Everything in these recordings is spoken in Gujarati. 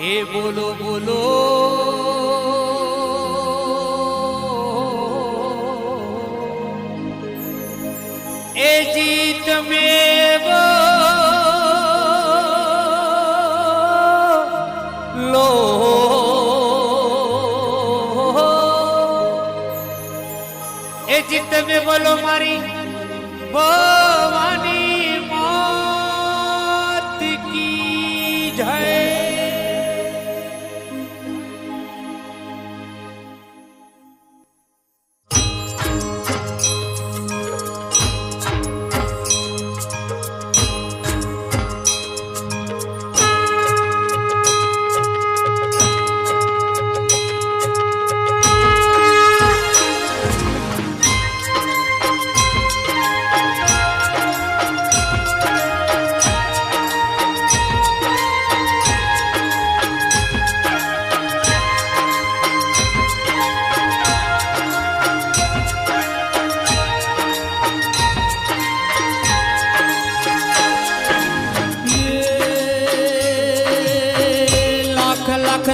એ બોલો બોલો એ જીત મેં લો એ જીત મેં બોલો મારી ભવાની માત કી જય।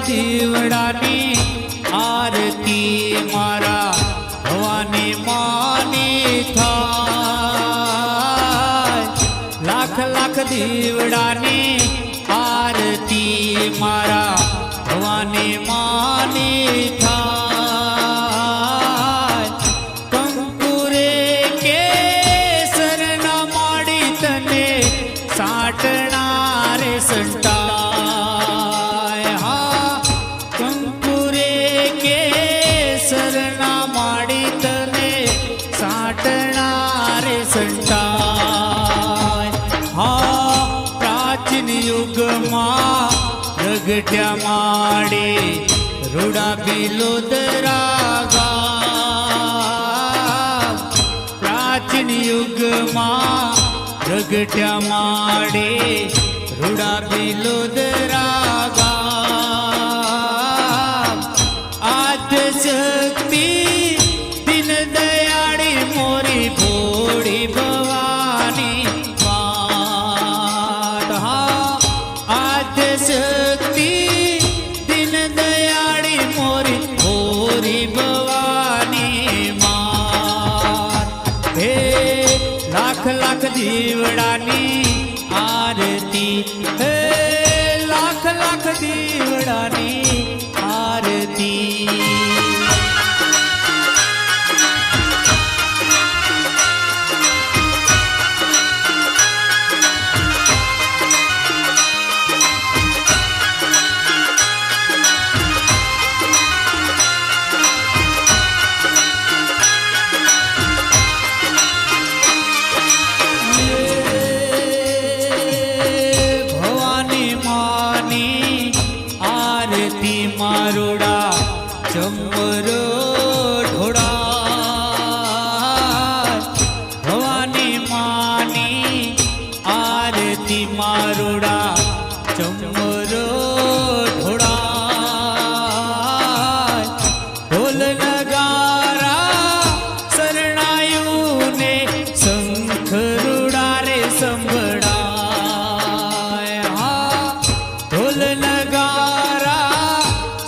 દીવડાની આરતી મારા ભવાની માની થાય। લાખ લાખ દીવડાની આરતી મારા ભવાની માની થાય। કંકુરે કેસર ના માડી તને સાટણા રે સંતા પ્રગટ્યા માડે રૂડા બિલોદરા ગામ। પ્રાચીન યુગમાં પ્રગટ્યા માડે રૂડા બિલોદરા ગામ। આદ્ય શક્તિ દિન દયાળી મોરી ભોળી ભવાની માત। આદ્ય શક્તિ દિન દયાળી મોરી ભોળી ભવાની માત। હે લાખ લાખ દીવડાની આરતી હે લાખ લાખ દીવડાની આરતી। મારુડા ચમરો ઢોળા ભવાની માની આરતી મારુડા ચમરો ઢોળા। ઢોલ નગારા શરણાયુને શંખ રૂડા રે સંભળાય। ઢોલ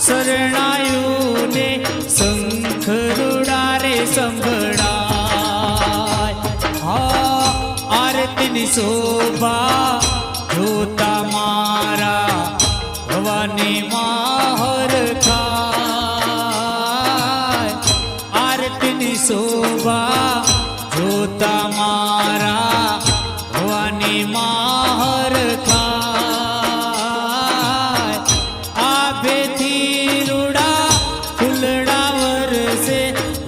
શરણાયુને શંખ રૂડા રે સંભળાય। આરતીની શોભા જોતા મારા ભવાની માહર ખાય। આરતીની શોભા જોતા મારા ભવાની માહર ખાય। આભેથી રૂડા ફૂલડા વરસે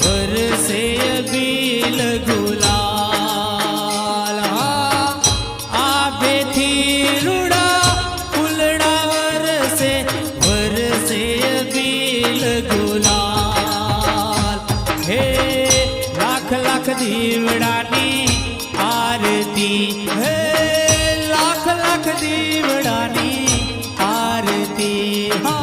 વરસે અબીલ ગુલાલ। આભેથી રૂડા ફૂલડા વરસે વરસે અબીલ ગુલાલ। હે લાખ લાખ દીવડાની આરતી હે લાખ લાખ દીવડાની આરતી। હા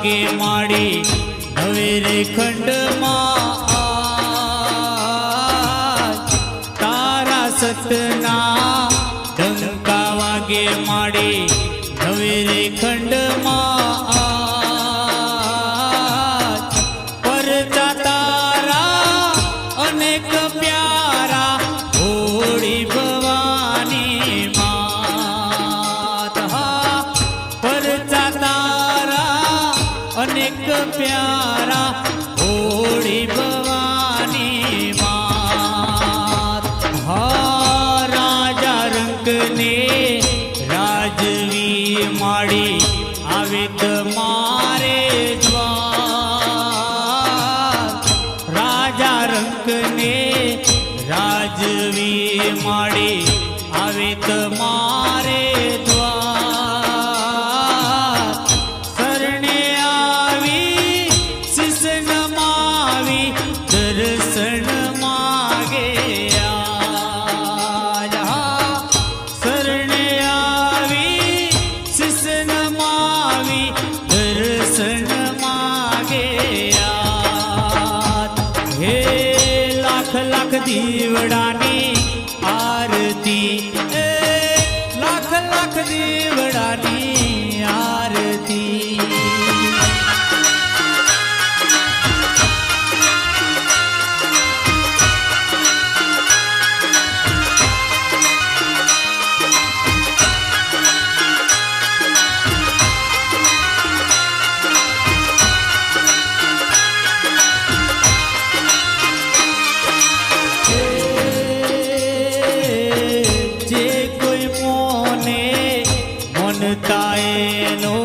વાગે માડી નવેરે ખંડમાં તારા સતના ડંકા વાગે માડી નવેરે ખંડમાં પરચા તારા અનેક પ્યારા હોળી ભવાની માત પરચા તારા અનેક પ્યારા હોળી ભવાની માત રાજા રંકને રાજવી માડી આવે તમારે દ્વાર રાજા રંકને રાજવી માડી આવે તમારે દ્વાર શરણે આવી શિશ નમાવી દર્શન માગે શરણે આવી શિશ નમાવી દર્શન માગે હે લાખ લાખ દીવડાની આરતી લાખ લાખ દીવડાની આરતી તાએનો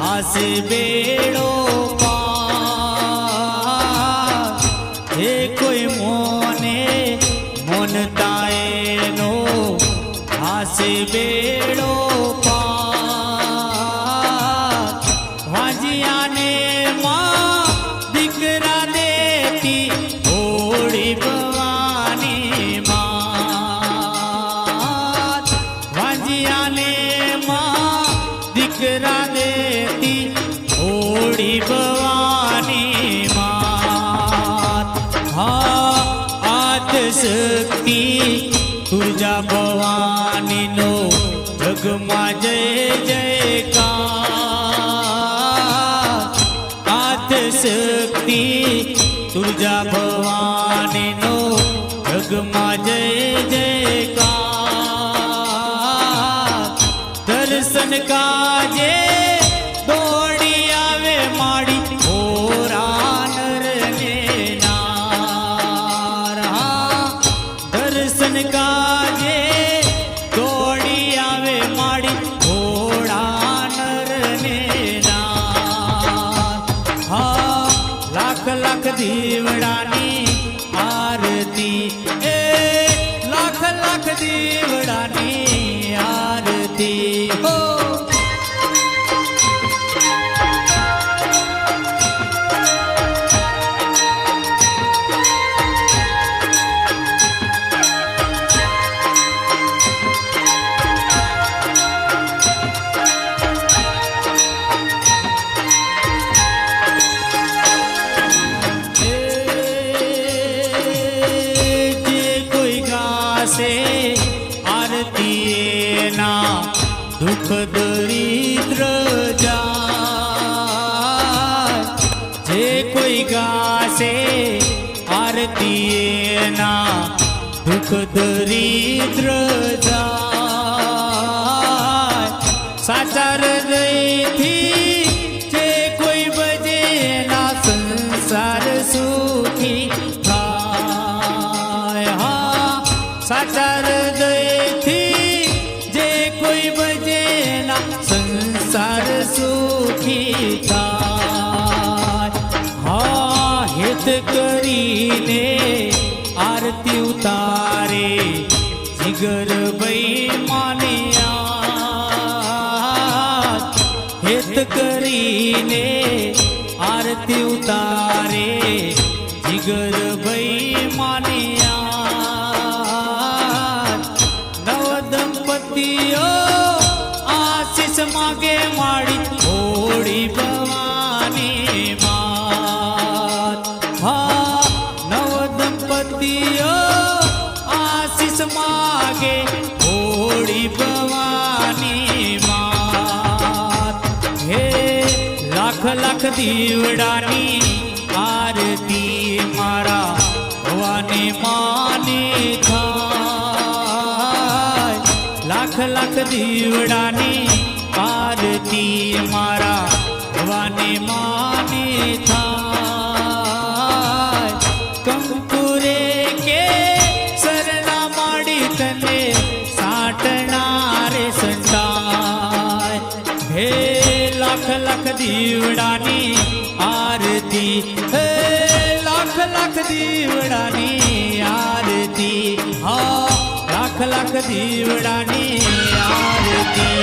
આસે બેડો પાર હે કોઈ મોને મોન તાએનો આસે બેડો પાર વાજિયાને માં દીકરા દેતી હોળી ભવાની માત વાજિયાને દીકરા દેતી હોળી ભવાની માત આદ શક્તિ તુજા ભવાનીનો જગમાં જય જયકાર આદ શક્તિ તુજા ભવાનીનો જગમાં જય જયકાર દર્શન કાજે દોડી આવે માડી ઓરા નરને નાર દર્શન કાજે દોડી આવે માડી ઓરા નરને નાર લાખ લાખ દીવડાની આરતી લાખ લાખ દીવડાની આરતી આરતી ના દુઃખ દરિદ્ર જાય જે કોઈ ગાશે આરતી ના દુઃખ દરિદ્ર જાય સાચા હૃદયથી જે કોઈ બજે ના સંસાર સુખી થાય સાચા હૃદયથી જે કોઈ બજેના સંસાર સુખી થાય હિત કરીને આરતી ઉતારે જીગર ભાઈ માનિયા હિત કરીને આરતી ઉતારે જીગર ભાઈ માનિયા નવ દંપતીઓ આશીષ માગે માડી હોળી ભવા માગે હોળી ભવાની માત હે લાખ લાખ દીવડાની આરતી મારા ભવાની માની થાય લાખ લાખ દીવડાની આરતી મારા ભવાની માની થાય કંકુરે કે શરણા માડી તને સાટનારે સંતાય હે લાખ લાખ દીવડાની આરતી હે લાખ લાખ દીવડાની આરતી હા લાખ લાખ દીવડાની આરતી